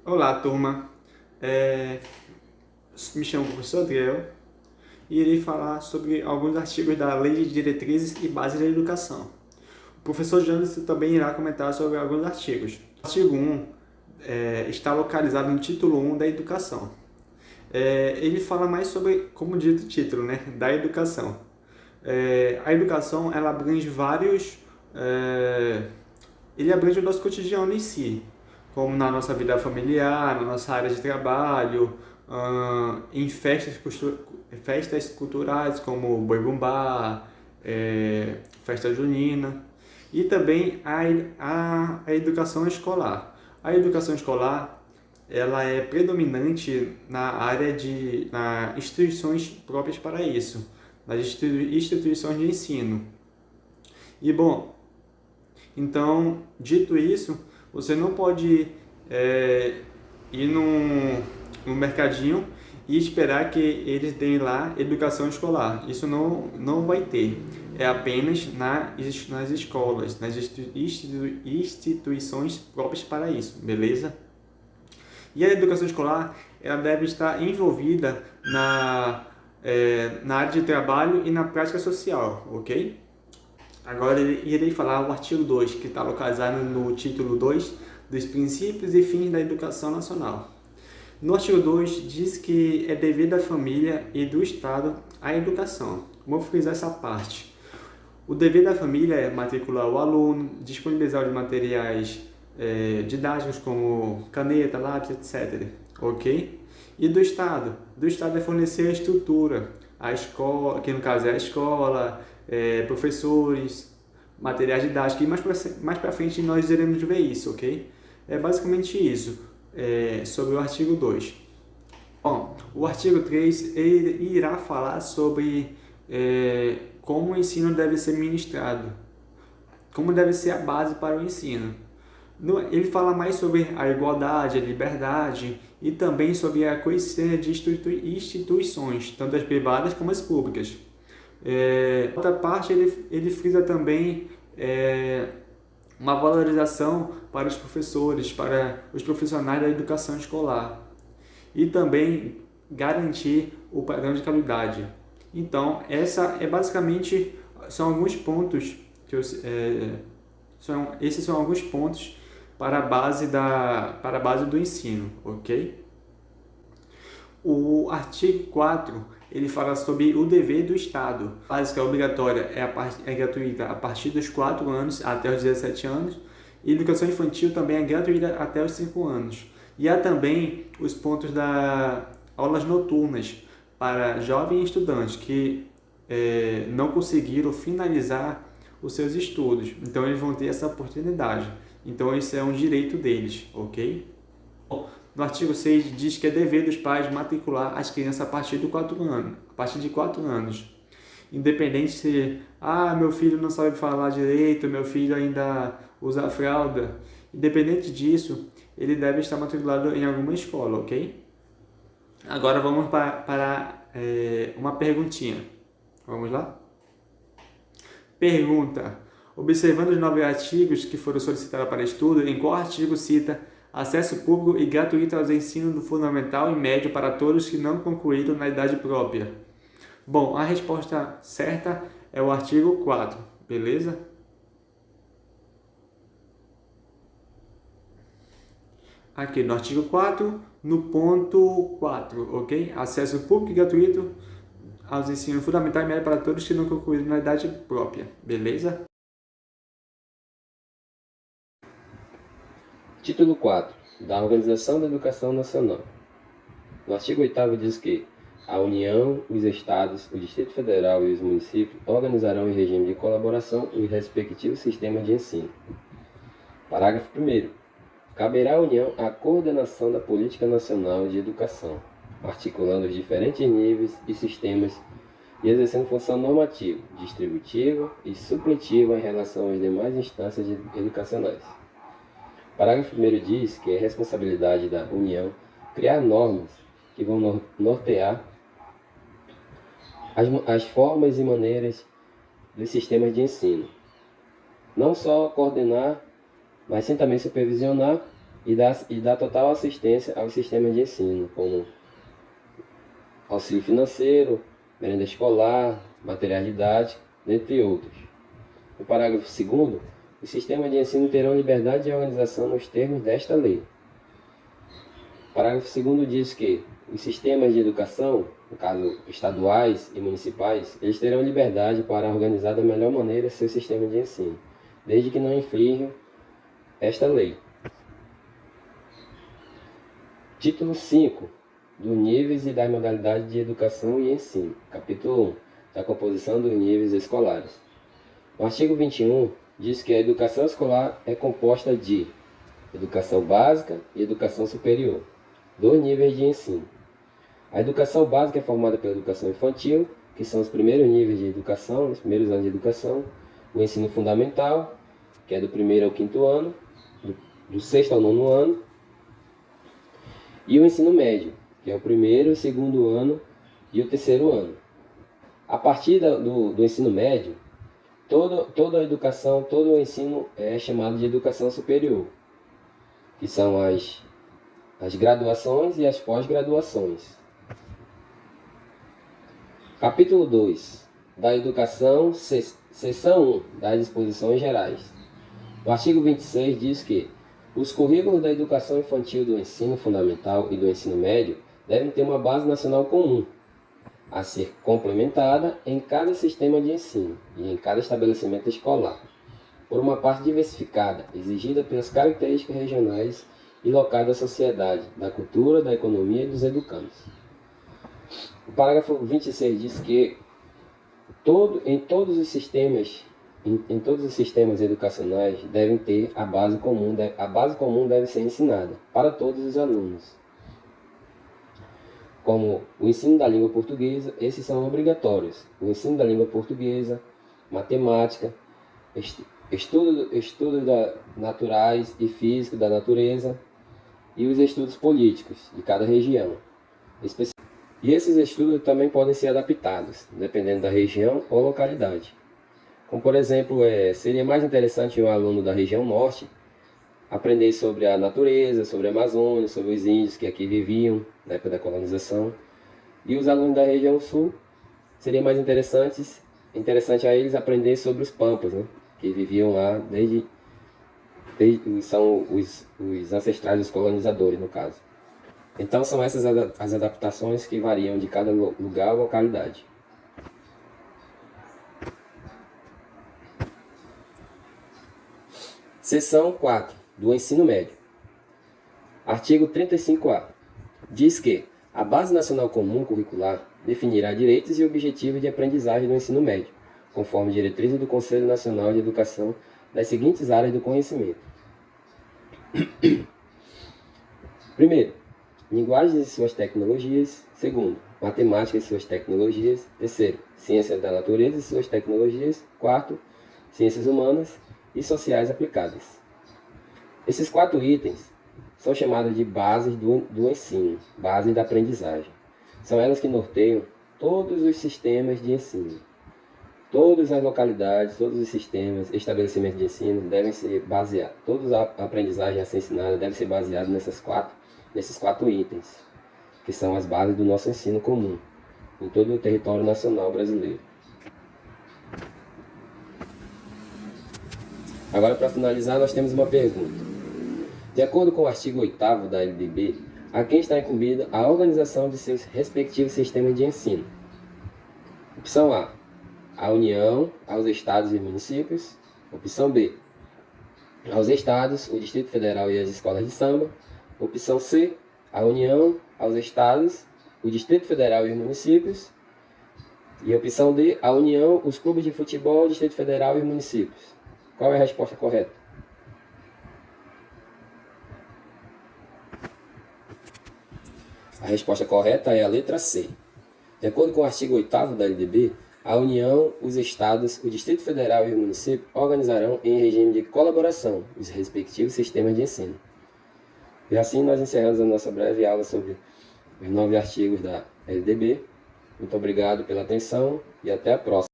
Olá, turma. É, Me chamo professor Adriel e irei falar sobre alguns artigos da Lei de Diretrizes e Bases da Educação. O professor Janderson também irá comentar sobre alguns artigos. O artigo 1 está localizado no título 1 da Educação. Ele fala mais sobre, como dito o título, né, da educação. A educação ela abrange vários ele abrange o nosso cotidiano em si, como na nossa vida familiar, na nossa área de trabalho, em festas culturais como Boi Bumbá, festa junina, e também a educação escolar. A educação escolar ela é predominante na área nas instituições próprias para isso, nas instituições de ensino. E bom, então, dito isso, você não pode ir num mercadinho e esperar que eles deem lá educação escolar. Isso não vai ter. É apenas nas escolas, nas instituições próprias para isso, beleza? E a educação escolar ela deve estar envolvida na área de trabalho e na prática social, ok? Agora irei falar o artigo 2, que está localizado no título 2 dos princípios e fins da educação nacional. No artigo 2 diz que é dever da família e do Estado a educação. Vou frisar essa parte. O dever da família é matricular o aluno, disponibilizar os materiais didáticos como caneta, lápis, etc. Ok? E do Estado? Do Estado é fornecer a estrutura, a escola, que no caso é a escola, professores, materiais didáticos, e mais para frente nós iremos ver isso, ok? É basicamente isso, sobre o artigo 2. Bom, o artigo 3 irá falar sobre como o ensino deve ser ministrado, como deve ser a base para o ensino. Ele fala mais sobre a igualdade, a liberdade e também sobre a coexistência de instituições, tanto as privadas como as públicas. Outra parte, ele frisa também uma valorização para os professores, para os profissionais da educação escolar e também garantir o padrão de qualidade. Então, essa é basicamente são alguns pontos que esses são alguns pontos para a base do ensino, ok? O artigo 4 ele fala sobre o dever do Estado. A básica obrigatória é gratuita a partir dos 4 anos até os 17 anos. E a educação infantil também é gratuita até os 5 anos. E há também os pontos das aulas noturnas para jovens estudantes que não conseguiram finalizar os seus estudos. Então eles vão ter essa oportunidade. Então esse é um direito deles, ok? No artigo 6 diz que é dever dos pais matricular as crianças a partir de 4 anos. A partir de 4 anos. Independente se, meu filho não sabe falar direito, meu filho ainda usa fralda. Independente disso, ele deve estar matriculado em alguma escola, ok? Agora vamos para uma perguntinha. Vamos lá? Pergunta. Observando os 9 artigos que foram solicitados para estudo, em qual artigo cita acesso público e gratuito aos ensinos do fundamental e médio para todos que não concluíram na idade própria? Bom, a resposta certa é o artigo 4, beleza? Aqui no artigo 4, no ponto 4, ok? Acesso público e gratuito aos ensinos fundamentais e médio para todos que não concluíram na idade própria, beleza? Título 4 da Organização da Educação Nacional. No artigo 8º diz que a União, os Estados, o Distrito Federal e os municípios organizarão em regime de colaboração os respectivos sistemas de ensino. Parágrafo 1º. Caberá à União a coordenação da política nacional de educação, articulando os diferentes níveis e sistemas e exercendo função normativa, distributiva e supletiva em relação às demais instâncias educacionais. Parágrafo 1º diz que é responsabilidade da União criar normas que vão nortear as formas e maneiras dos sistemas de ensino. Não só coordenar, mas sim também supervisionar e dá total assistência aos sistemas de ensino, como auxílio financeiro, merenda escolar, materiais didáticos, dentre outros. No parágrafo 2º, os sistemas de ensino terão liberdade de organização nos termos desta lei. O parágrafo 2º diz que os sistemas de educação, no caso estaduais e municipais, eles terão liberdade para organizar da melhor maneira seu sistema de ensino, desde que não infrinjam esta lei. Título 5 dos níveis e das modalidades de educação e ensino. Capítulo 1 da composição dos níveis escolares. O artigo 21 diz que a educação escolar é composta de educação básica e educação superior, 2 níveis de ensino. A educação básica é formada pela educação infantil, que são os primeiros níveis de educação, os primeiros anos de educação, o ensino fundamental, que é do 1º ao 5º ano, do 6º ao 9º ano, e o ensino médio, que é o 1º, o 2º ano e o 3º ano. A partir do ensino médio, toda a educação, todo o ensino é chamado de educação superior, que são as graduações e as pós-graduações. Capítulo 2 da Educação, seção 1 das disposições gerais. O artigo 26 diz que os currículos da educação infantil, do ensino fundamental e do ensino médio devem ter uma base nacional comum, a ser complementada em cada sistema de ensino e em cada estabelecimento escolar, por uma parte diversificada, exigida pelas características regionais e locais da sociedade, da cultura, da economia e dos educandos. O parágrafo 26 diz que em todos os sistemas educacionais devem ter a base comum. A base comum deve ser ensinada para todos os alunos. Como o ensino da língua portuguesa, esses são obrigatórios. O ensino da língua portuguesa, matemática, estudos naturais e físicos da natureza e os estudos políticos de cada região. E esses estudos também podem ser adaptados, dependendo da região ou localidade. Como, por exemplo, seria mais interessante um aluno da região norte aprender sobre a natureza, sobre a Amazônia, sobre os índios que aqui viviam na época da colonização. E os alunos da região sul, seria mais interessante a eles aprender sobre os pampas, né, que viviam lá são os ancestrais dos colonizadores, no caso. Então são essas as adaptações que variam de cada lugar ou localidade. Seção 4 do ensino médio. Artigo 35A. Diz que a Base Nacional Comum Curricular definirá direitos e objetivos de aprendizagem do ensino médio, conforme diretrizes do Conselho Nacional de Educação das seguintes áreas do conhecimento. Primeiro, linguagens e suas tecnologias. Segundo, matemática e suas tecnologias. Terceiro, ciências da natureza e suas tecnologias. Quarto, ciências humanas e sociais aplicadas. Esses 4 itens são chamados de bases do ensino, bases da aprendizagem. São elas que norteiam todos os sistemas de ensino. Todas as localidades, todos os sistemas, estabelecimentos de ensino devem ser baseados, toda a aprendizagem a ser ensinada deve ser baseada nesses quatro itens, que são as bases do nosso ensino comum, em todo o território nacional brasileiro. Agora, para finalizar, nós temos uma pergunta. De acordo com o artigo 8º da LDB, a quem está incumbida a organização de seus respectivos sistemas de ensino? Opção A, a União, aos estados e municípios. Opção B, aos estados, o Distrito Federal e as escolas de samba. Opção C, a União, aos estados, o Distrito Federal e os municípios. E opção D, a União, os clubes de futebol, o Distrito Federal e os municípios. Qual é a resposta correta? A resposta correta é a letra C. De acordo com o artigo 8º da LDB, a União, os estados, o Distrito Federal e os municípios organizarão em regime de colaboração os respectivos sistemas de ensino. E assim nós encerramos a nossa breve aula sobre os 9 artigos da LDB. Muito obrigado pela atenção e até a próxima.